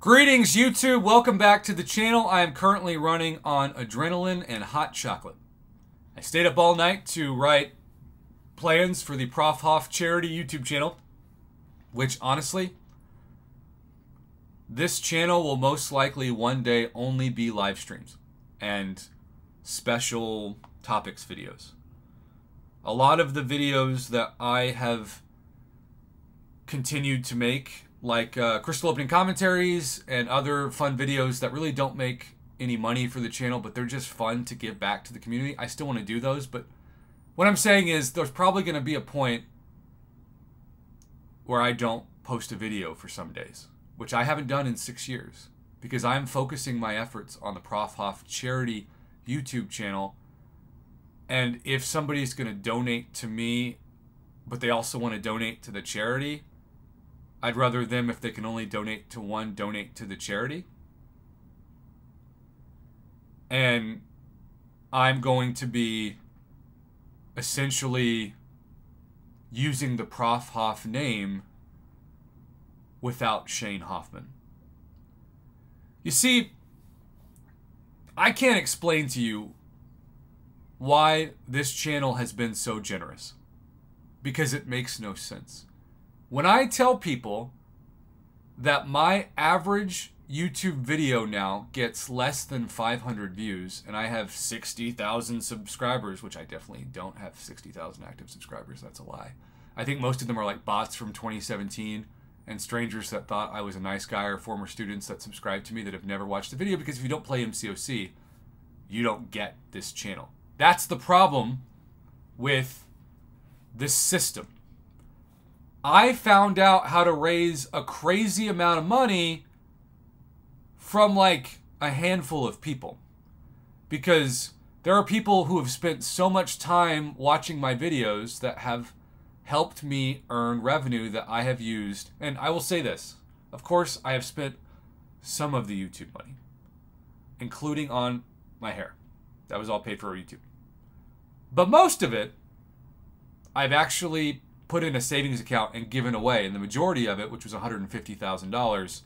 Greetings YouTube, welcome back to the channel. I am currently running on adrenaline and hot chocolate. I stayed up all night to write plans for the Prof Hoff Charity YouTube channel, which honestly, this channel will most likely one day only be live streams and special topics videos. A lot of the videos that I have continued to make, like crystal opening commentaries and other fun videos that really don't make any money for the channel, but they're just fun to give back to the community. I still want to do those, but what I'm saying is there's probably going to be a point where I don't post a video for some days, which I haven't done in 6 years, because I'm focusing my efforts on the Prof Hoff Charity YouTube channel. And if somebody's going to donate to me, but they also want to donate to the charity, I'd rather them, if they can only donate to one, donate to the charity. And I'm going to be essentially using the Prof Hoff name without Shane Hoffman. You see, I can't explain to you why this channel has been so generous, because it makes no sense. When I tell people that my average YouTube video now gets less than 500 views and I have 60,000 subscribers, which I definitely don't have 60,000 active subscribers, that's a lie. I think most of them are like bots from 2017 and strangers that thought I was a nice guy, or former students that subscribed to me that have never watched the video, because if you don't play MCOC, you don't get this channel. That's the problem with this system. I found out how to raise a crazy amount of money from like a handful of people, because there are people who have spent so much time watching my videos that have helped me earn revenue that I have used. And I will say this, of course, I have spent some of the YouTube money, including on my hair. That was all paid for YouTube. But most of it, I've actually put in a savings account and given away. And the majority of it, which was $150,000,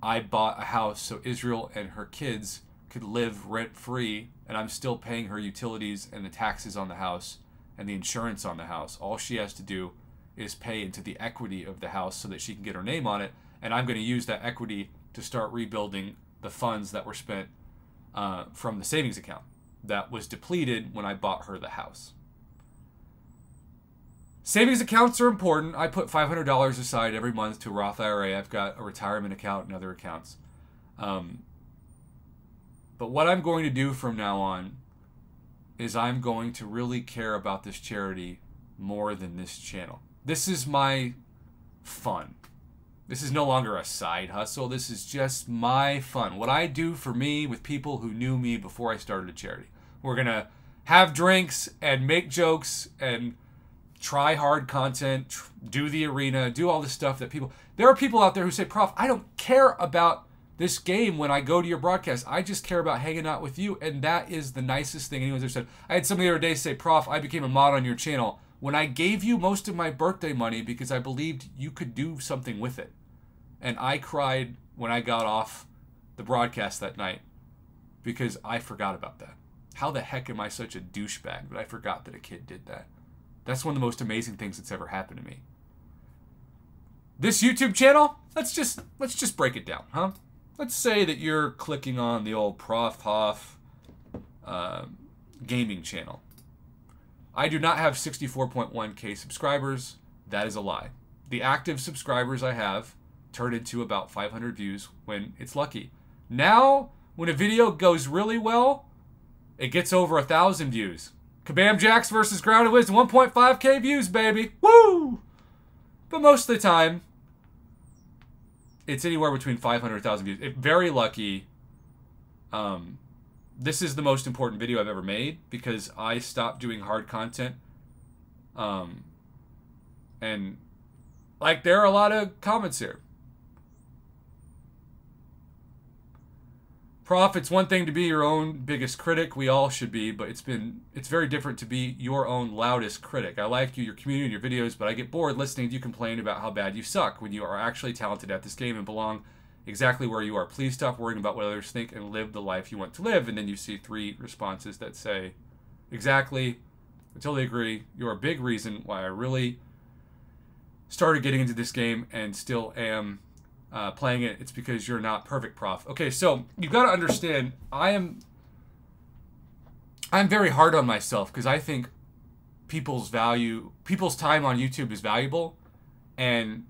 I bought a house so Israel and her kids could live rent-free, and I'm still paying her utilities and the taxes on the house and the insurance on the house. All she has to do is pay into the equity of the house so that she can get her name on it, and I'm going to use that equity to start rebuilding the funds that were spent from the savings account that was depleted when I bought her the house. Savings accounts are important. I put $500 aside every month to a Roth IRA. I've got a retirement account and other accounts. But what I'm going to do from now on is I'm going to really care about this charity more than this channel. This is my fun. This is no longer a side hustle. This is just my fun. What I do for me with people who knew me before I started a charity. We're going to have drinks and make jokes and try hard content, do the arena, do all this stuff that people... There are people out there who say, Prof, I don't care about this game when I go to your broadcast. I just care about hanging out with you, and that is the nicest thing anyone's ever said. I had somebody the other day say, Prof, I became a mod on your channel when I gave you most of my birthday money because I believed you could do something with it. And I cried when I got off the broadcast that night because I forgot about that. How the heck am I such a douchebag that I forgot that a kid did that? That's one of the most amazing things that's ever happened to me. This YouTube channel, let's just break it down, huh? Let's say that you're clicking on the old Prof Hoff gaming channel. I do not have 64.1K subscribers. That is a lie. The active subscribers I have turn into about 500 views when it's lucky. Now, when a video goes really well, it gets over 1,000 views. Kabam Jacks versus Grounded Wisdom, 1.5K views, baby. Woo! But most of the time, it's anywhere between 500 and 1,000 views. If very lucky, this is the most important video I've ever made because I stopped doing hard content. And, like, there are a lot of comments here. Prof, it's one thing to be your own biggest critic. We all should be, but it's very different to be your own loudest critic. I like you, your community, and your videos, but I get bored listening to you complain about how bad you suck when you are actually talented at this game and belong exactly where you are. Please stop worrying about what others think and live the life you want to live. And then you see 3 responses that say, exactly, I totally agree. You're a big reason why I really started getting into this game and still am playing it. It's because you're not perfect, Prof. Okay, so you got to understand, I'm very hard on myself because I think people's time on YouTube is valuable, and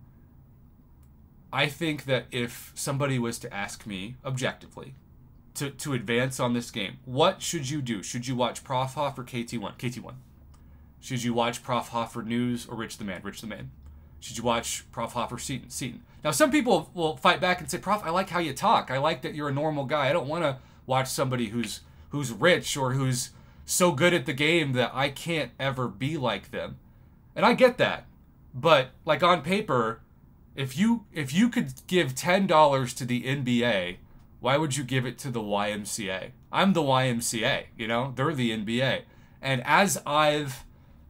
I think that if somebody was to ask me objectively to advance on this game, what should you do? Should you watch Prof Hoff or KT1? KT1. Should you watch Prof Hoff or News or Rich the Man? Rich the Man. Should you watch Prof Hoff or Seaton? Seaton. Now, some people will fight back and say, Prof, I like how you talk. I like that you're a normal guy. I don't want to watch somebody who's rich or who's so good at the game that I can't ever be like them. And I get that. But, like, on paper, if you could give $10 to the NBA, why would you give it to the YMCA? I'm the YMCA, you know? They're the NBA. And as I've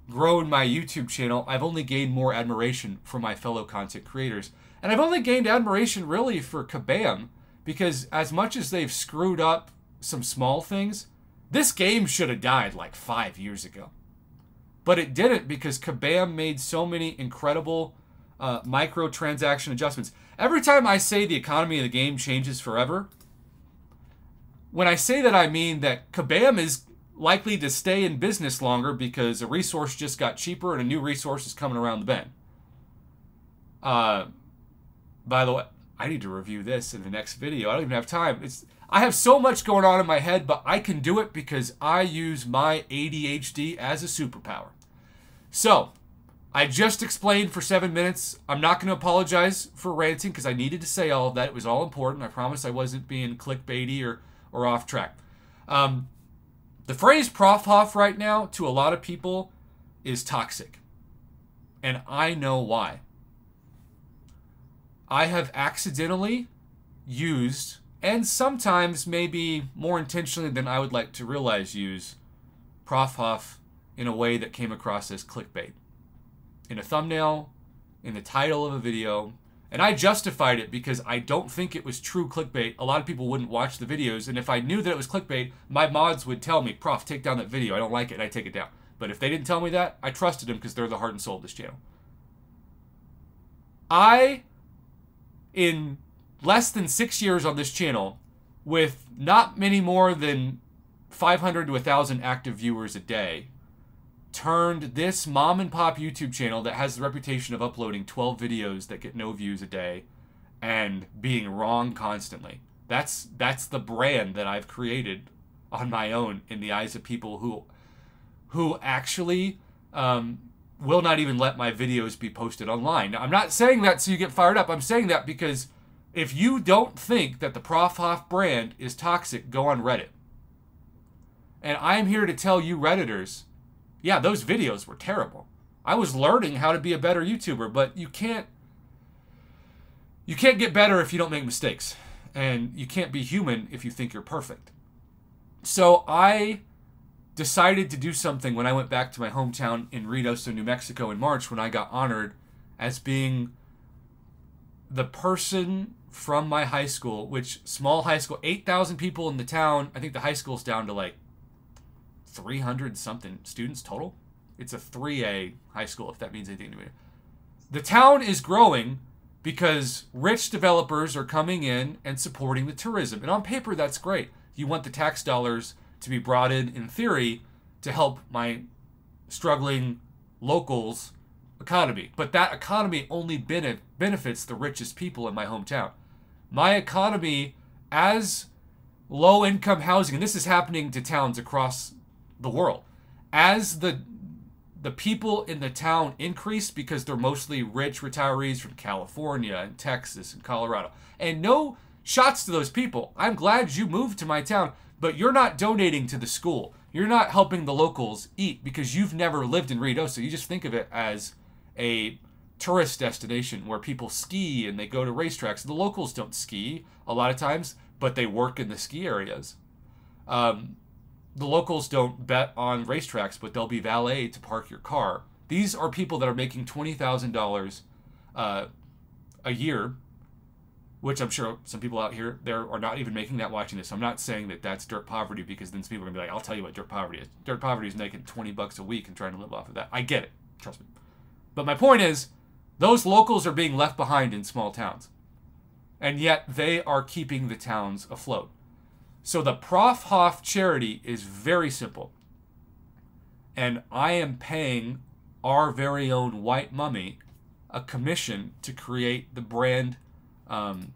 grown my YouTube channel, I've only gained more admiration for my fellow content creators. And I've only gained admiration really for Kabam, because as much as they've screwed up some small things, this game should have died like 5 years ago. But it didn't, because Kabam made so many incredible microtransaction adjustments. Every time I say the economy of the game changes forever, when I say that, I mean that Kabam is likely to stay in business longer because a resource just got cheaper and a new resource is coming around the bend. By the way, I need to review this in the next video. I don't even have time. I have so much going on in my head, but I can do it because I use my ADHD as a superpower. So, I just explained for 7 minutes. I'm not going to apologize for ranting because I needed to say all of that. It was all important. I promise I wasn't being clickbaity or off track. The phrase Prof Hoff right now to a lot of people is toxic. And I know why. I have accidentally used, and sometimes maybe more intentionally than I would like to realize use, Prof Hoff in a way that came across as clickbait. In a thumbnail, in the title of a video, and I justified it because I don't think it was true clickbait. A lot of people wouldn't watch the videos, and if I knew that it was clickbait, my mods would tell me, Prof, take down that video. I don't like it, and I take it down. But if they didn't tell me that, I trusted them because they're the heart and soul of this channel. In less than 6 years on this channel, with not many more than 500 to 1,000 active viewers a day, turned this mom and pop YouTube channel that has the reputation of uploading 12 videos that get no views a day and being wrong constantly. That's the brand that I've created on my own in the eyes of people who actually will not even let my videos be posted online. Now, I'm not saying that so you get fired up. I'm saying that because if you don't think that the Prof Hoff brand is toxic, go on Reddit. And I'm here to tell you Redditors, yeah, those videos were terrible. I was learning how to be a better YouTuber, but you can't get better if you don't make mistakes. And you can't be human if you think you're perfect. So I decided to do something when I went back to my hometown in Reynosa, New Mexico in March, when I got honored as being the person from my high school, which small high school, 8,000 people in the town. I think the high school's down to like 300 something students total. It's a 3A high school, if that means anything to me. The town is growing because rich developers are coming in and supporting the tourism. And on paper, that's great. You want the tax dollars to be brought in theory, to help my struggling locals' economy. But that economy only benefits the richest people in my hometown. My economy, as low-income housing, and this is happening to towns across the world, as the people in the town increase because they're mostly rich retirees from California and Texas and Colorado. And no shots to those people. I'm glad you moved to my town, but you're not donating to the school. You're not helping the locals eat because you've never lived in Reynosa. You just think of it as a tourist destination where people ski and they go to racetracks. The locals don't ski a lot of times, but they work in the ski areas. The locals don't bet on racetracks, but they'll be valet to park your car. These are people that are making $20,000 a year which I'm sure some people out here there are not even making that watching this. I'm not saying that that's dirt poverty, because then some people are going to be like, I'll tell you what dirt poverty is. Dirt poverty is making $20 a week and trying to live off of that. I get it. Trust me. But my point is, those locals are being left behind in small towns. And yet they are keeping the towns afloat. So the Prof Hoff Charity is very simple. And I am paying our very own white mummy a commission to create the brand. And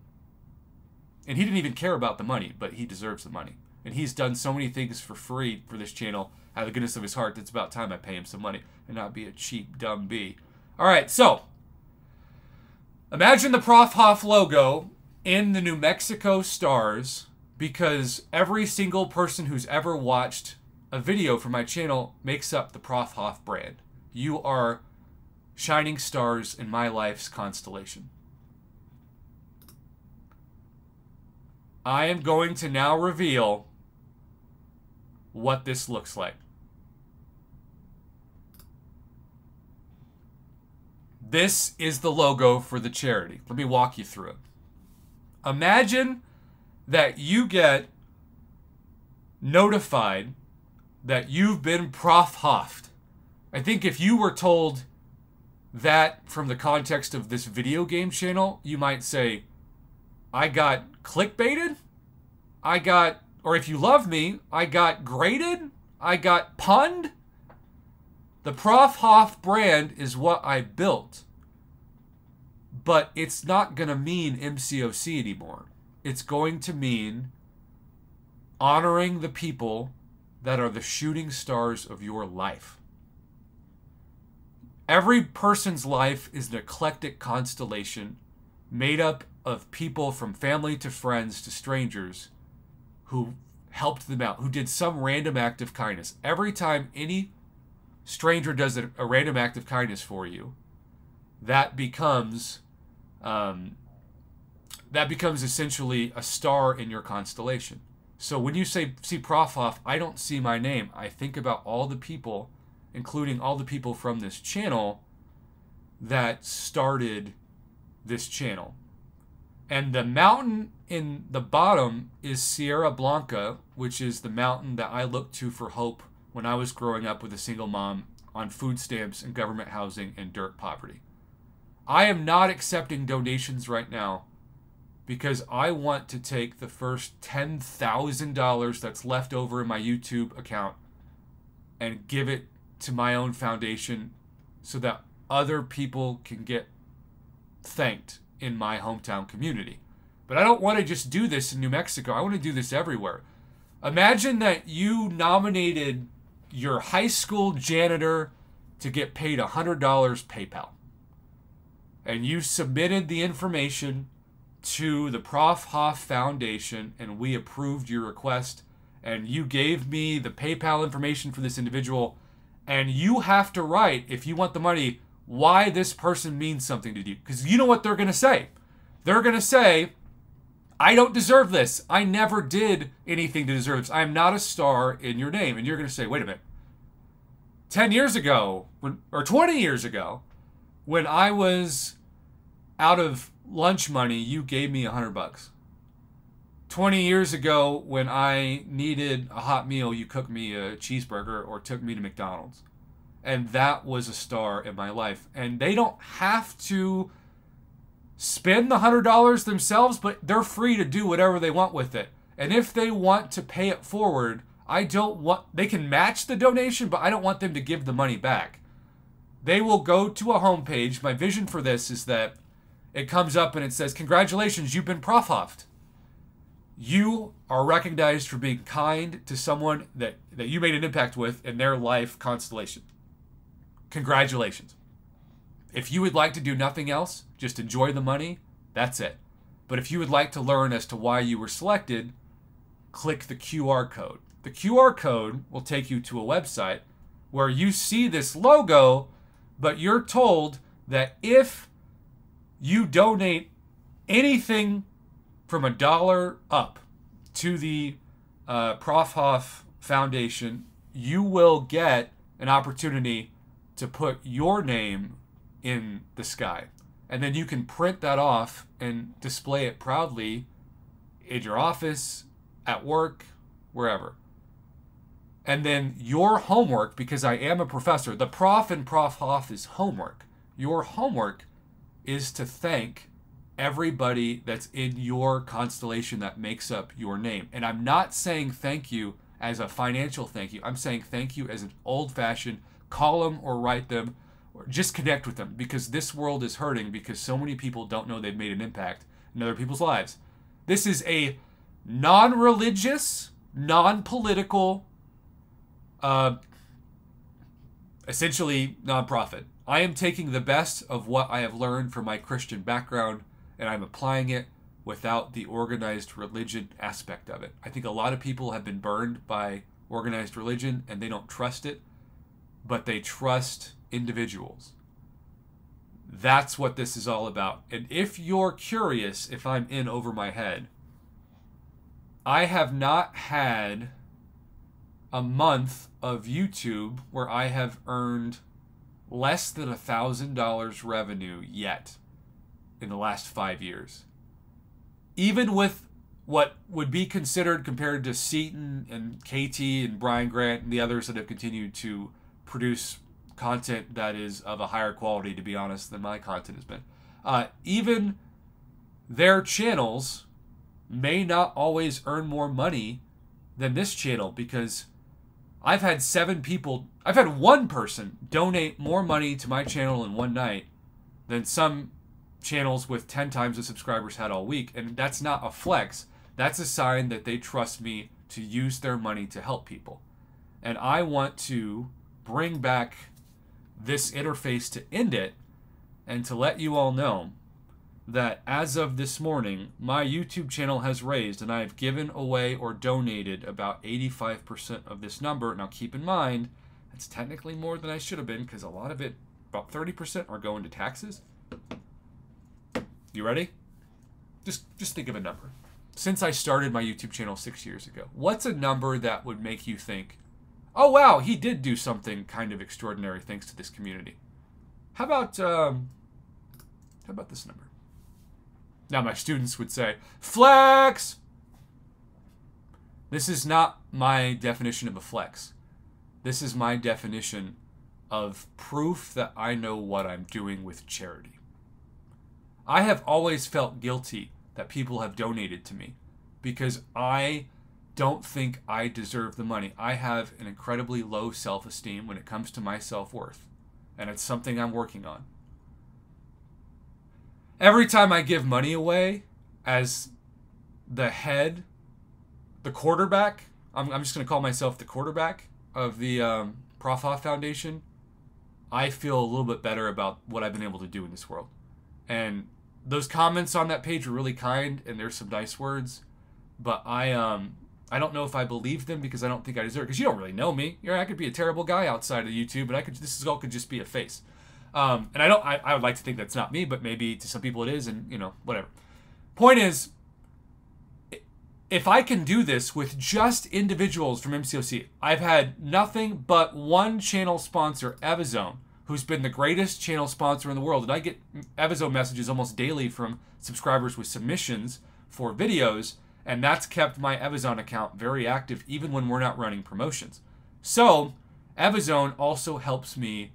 he didn't even care about the money, but he deserves the money. And he's done so many things for free for this channel out of the goodness of his heart. It's about time I pay him some money and not be a cheap, dumb bee. All right, so imagine the Prof Hoff logo in the New Mexico stars, because every single person who's ever watched a video from my channel makes up the Prof Hoff brand. You are shining stars in my life's constellation. I am going to now reveal what this looks like. This is the logo for the charity. Let me walk you through it. Imagine that you get notified that you've been Prof Hoffed. I think if you were told that from the context of this video game channel, you might say, I got clickbaited, or if you love me, I got graded, I got punned. The Prof Hoff brand is what I built, but it's not going to mean MCOC anymore. It's going to mean honoring the people that are the shooting stars of your life. Every person's life is an eclectic constellation made up of people from family to friends to strangers who helped them out, who did some random act of kindness. Every time any stranger does a random act of kindness for you, that becomes essentially a star in your constellation. So when you see Prof Hoff, I don't see my name. I think about all the people, including all the people from this channel that started this channel. And the mountain in the bottom is Sierra Blanca, which is the mountain that I looked to for hope when I was growing up with a single mom on food stamps and government housing and dirt poverty. I am not accepting donations right now because I want to take the first $10,000 that's left over in my YouTube account and give it to my own foundation so that other people can get thanked in my hometown community. But I don't want to just do this in New Mexico. I want to do this everywhere. Imagine that you nominated your high school janitor to get paid $100 PayPal. And you submitted the information to the Prof Hoff Foundation, and we approved your request, and you gave me the PayPal information for this individual, and you have to write, if you want the money, why this person means something to you. Because you know what they're going to say. They're going to say, I don't deserve this. I never did anything to deserve this. I am not a star in your name. And you're going to say, wait a minute. 10 years ago, or 20 years ago, when I was out of lunch money, you gave me $100. 20 years ago, when I needed a hot meal, you cooked me a cheeseburger or took me to McDonald's. And that was a star in my life. And they don't have to spend the $100 themselves, but they're free to do whatever they want with it. And if they want to pay it forward, they can match the donation, but I don't want them to give the money back. They will go to a homepage. My vision for this is that it comes up and it says, congratulations, you've been Prof Hoffed. You are recognized for being kind to someone that you made an impact with in their life constellation. Congratulations. If you would like to do nothing else, just enjoy the money, that's it. But if you would like to learn as to why you were selected, click the QR code. The QR code will take you to a website where you see this logo, but you're told that if you donate anything from $1 up to the Prof Hoff Foundation, you will get an opportunity to put your name in the sky. And then you can print that off and display it proudly in your office, at work, wherever. And then your homework, because I am a professor, the prof in Prof Hoff is homework. Your homework is to thank everybody that's in your constellation that makes up your name. And I'm not saying thank you as a financial thank you. I'm saying thank you as an old-fashioned call them or write them or just connect with them, because this world is hurting because so many people don't know they've made an impact in other people's lives. This is a non-religious, non-political, essentially nonprofit. I am taking the best of what I have learned from my Christian background and I'm applying it without the organized religion aspect of it. I think a lot of people have been burned by organized religion and they don't trust it, but they trust individuals. That's what this is all about. And if you're curious if I'm in over my head, I have not had a month of YouTube where I have earned less than $1,000 revenue yet in the last 5 years. Even with what would be considered, compared to Seaton and KT and Brian Grant and the others that have continued to produce content that is of a higher quality, to be honest, than my content has been. Even their channels may not always earn more money than this channel, because I've had one person donate more money to my channel in one night than some channels with 10 times the subscribers had all week. And that's not a flex. That's a sign that they trust me to use their money to help people. And I want to bring back this interface to end it and to let you all know that as of this morning, my YouTube channel has raised, and I have given away or donated about 85% of this number. Now keep in mind, that's technically more than I should have been, because a lot of it, about 30%, are going to taxes. You ready? Just think of a number. Since I started my YouTube channel 6 years ago, what's a number that would make you think, oh wow, he did do something kind of extraordinary thanks to this community? How about this number? Now my students would say, flex! This is not my definition of a flex. This is my definition of proof that I know what I'm doing with charity. I have always felt guilty that people have donated to me because I don't think I deserve the money. I have an incredibly low self-esteem when it comes to my self-worth, and it's something I'm working on. Every time I give money away as the head, the quarterback, I'm just going to call myself the quarterback of the Prof Hoff Foundation, I feel a little bit better about what I've been able to do in this world. And those comments on that page were really kind, and there's some nice words, but I don't know if I believe them because I don't think I deserve it, because you don't really know me. I could be a terrible guy outside of YouTube, and this all could just be a face. And I would like to think that's not me, but maybe to some people it is, and whatever. Point is, if I can do this with just individuals from MCOC, I've had nothing but one channel sponsor, Evazone, who's been the greatest channel sponsor in the world. And I get Evazone messages almost daily from subscribers with submissions for videos, and that's kept my Evazone account very active even when we're not running promotions. So Evazone also helps me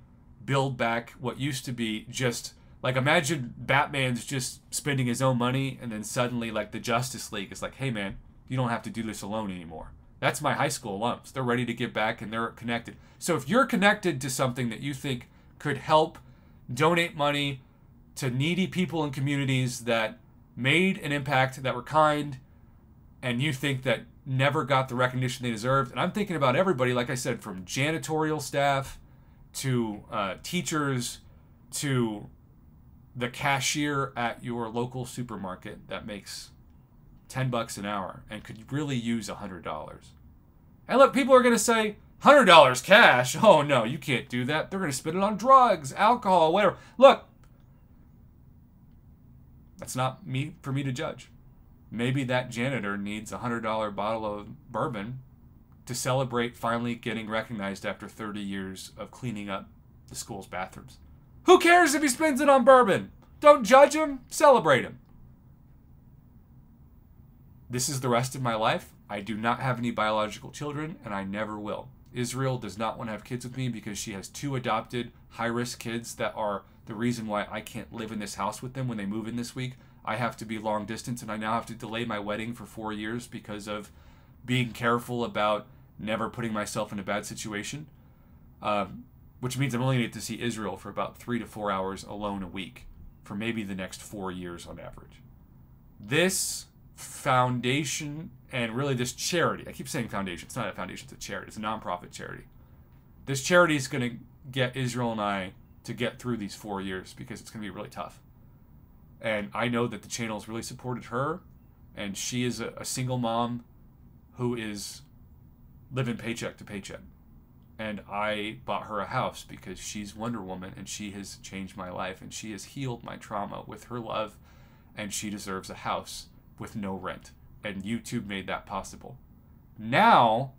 build back what used to be just, like, imagine Batman's just spending his own money, and then suddenly, like, the Justice League is like, hey man, you don't have to do this alone anymore. That's my high school alums. They're ready to give back, and they're connected. So if you're connected to something that you think could help donate money to needy people and communities that made an impact, that were kind, and you think that never got the recognition they deserved, and I'm thinking about everybody, like I said, from janitorial staff to teachers to the cashier at your local supermarket that makes $10 an hour and could really use $100. And look, people are going to say, $100 cash? Oh no, you can't do that. They're going to spend it on drugs, alcohol, whatever. Look, that's not for me to judge. Maybe that janitor needs a $100 bottle of bourbon to celebrate finally getting recognized after 30 years of cleaning up the school's bathrooms. Who cares if he spends it on bourbon? Don't judge him. Celebrate him. This is the rest of my life. I do not have any biological children, and I never will. Israel does not want to have kids with me because she has 2 adopted high-risk kids that are the reason why I can't live in this house with them when they move in this week. I have to be long distance, and I now have to delay my wedding for 4 years because of being careful about never putting myself in a bad situation, which means I'm only going to get to see Israel for about 3 to 4 hours alone a week for maybe the next 4 years on average. This foundation, and really this charity, I keep saying foundation, it's not a foundation, it's a charity, it's a nonprofit charity. This charity is going to get Israel and I to get through these 4 years because it's going to be really tough. And I know that the channel has really supported her, and she is a single mom who is living paycheck to paycheck. And I bought her a house because she's Wonder Woman, and she has changed my life, and she has healed my trauma with her love, and she deserves a house with no rent. And YouTube made that possible. Now,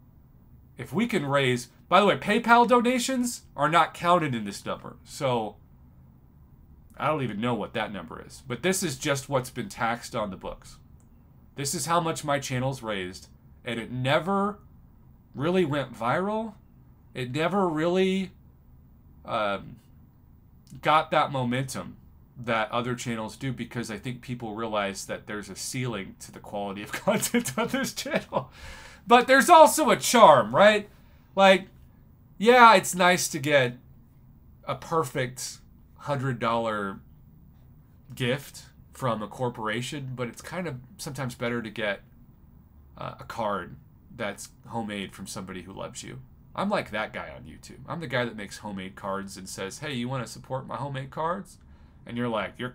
if we can raise... By the way, PayPal donations are not counted in this number. So, I don't even know what that number is. But this is just what's been taxed on the books. This is how much my channel's raised. And it never really went viral. It never really got that momentum that other channels do, because I think people realize that there's a ceiling to the quality of content on this channel. But there's also a charm, right? Like, yeah, it's nice to get a perfect $100 gift from a corporation, but it's kind of sometimes better to get a card that's homemade from somebody who loves you. I'm like that guy on YouTube. I'm the guy that makes homemade cards and says, "Hey, you want to support my homemade cards?" And you're like, you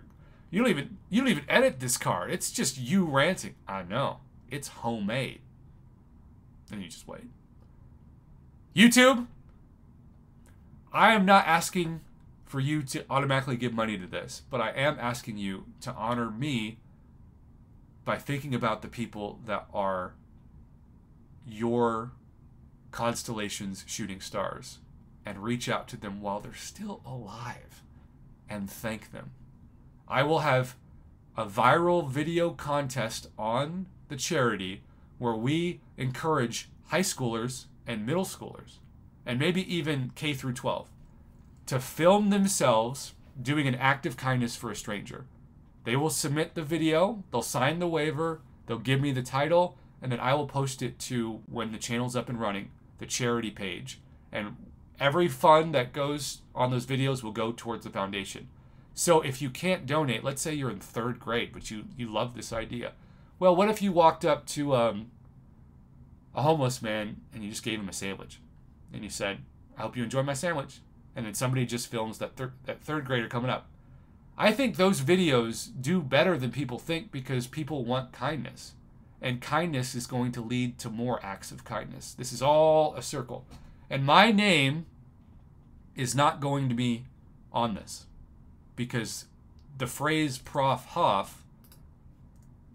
don't even edit this card. It's just you ranting. I know. It's homemade. And you just wait. YouTube, I am not asking for you to automatically give money to this, but I am asking you to honor me by thinking about the people that are your constellation's shooting stars, and reach out to them while they're still alive and thank them. I will have a viral video contest on the charity where we encourage high schoolers and middle schoolers, and maybe even K through 12, to film themselves doing an act of kindness for a stranger. They will submit the video, they'll sign the waiver, they'll give me the title, and then I will post it to, when the channel's up and running, the charity page. And every fund that goes on those videos will go towards the foundation. So if you can't donate, let's say you're in 3rd grade, but you love this idea. Well, what if you walked up to a homeless man and you just gave him a sandwich? And you said, "I hope you enjoy my sandwich." And then somebody just films that 3rd grader coming up. I think those videos do better than people think, because people want kindness. And kindness is going to lead to more acts of kindness. This is all a circle. And my name is not going to be on this, because the phrase Prof Hoff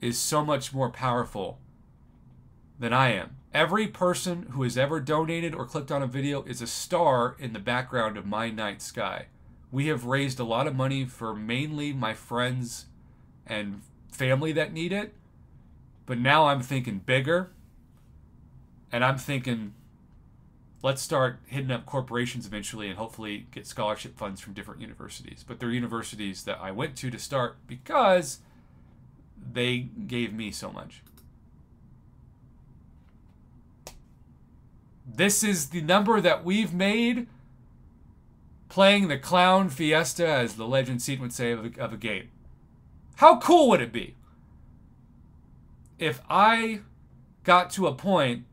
is so much more powerful than I am. Every person who has ever donated or clicked on a video is a star in the background of my night sky. We have raised a lot of money for mainly my friends and family that need it. But now I'm thinking bigger. And I'm thinking, let's start hitting up corporations eventually and hopefully get scholarship funds from different universities. But they're universities that I went to start because they gave me so much. This is the number that we've made playing the Clown Fiesta, as the legend Seton would say, of a game. How cool would it be if I got to a point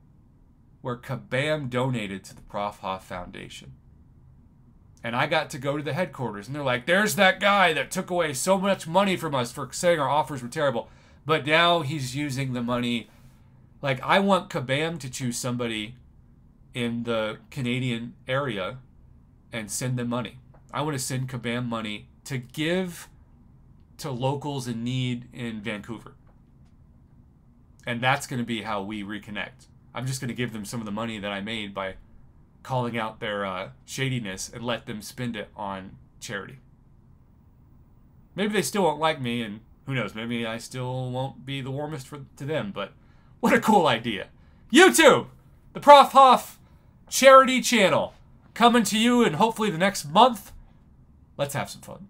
where Kabam donated to the Prof Hoff Foundation? And I got to go to the headquarters, and they're like, "There's that guy that took away so much money from us for saying our offers were terrible, but now he's using the money." Like, I want Kabam to choose somebody in the Canadian area and send them money. I want to send Kabam money to give to locals in need in Vancouver. And that's going to be how we reconnect. I'm just going to give them some of the money that I made by calling out their shadiness and let them spend it on charity. Maybe they still won't like me, and who knows, maybe I still won't be the warmest to them, but what a cool idea. YouTube, the Prof Hoff Charity Channel, coming to you in hopefully the next month. Let's have some fun.